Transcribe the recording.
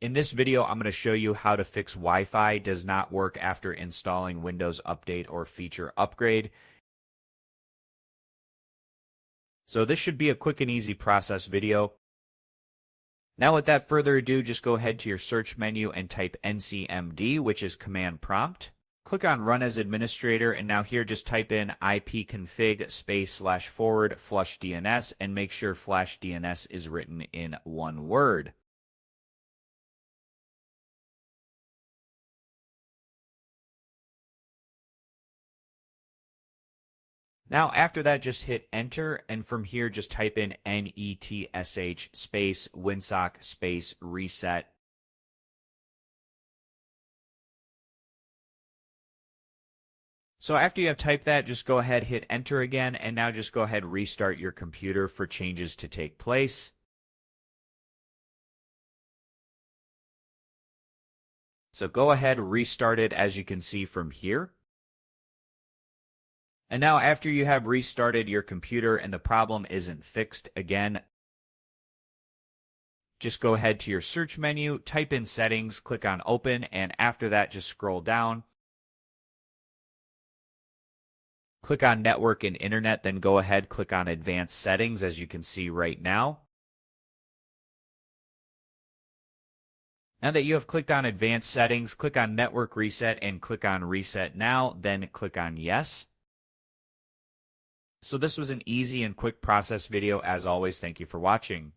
In this video, I'm going to show you how to fix Wi-Fi does not work after installing Windows Update or feature upgrade. So this should be a quick and easy process video. Now without further ado, just go ahead to your search menu and type ncmd, which is command prompt. Click on Run as Administrator, and now here just type in ipconfig // flush DNS and make sure flash DNS is written in one word. Now, after that, just hit enter, and from here, just type in netsh space winsock space reset. So after you have typed that, just go ahead, hit enter again, and now just go ahead, restart your computer for changes to take place. So go ahead, restart it as you can see from here. And now after you have restarted your computer and the problem isn't fixed again, just go ahead to your search menu, type in settings, click on open, and after that just scroll down. Click on network and internet, then go ahead, click on advanced settings as you can see right now. Now that you have clicked on advanced settings, click on network reset and click on reset now, then click on yes. So this was an easy and quick process video. As always, thank you for watching.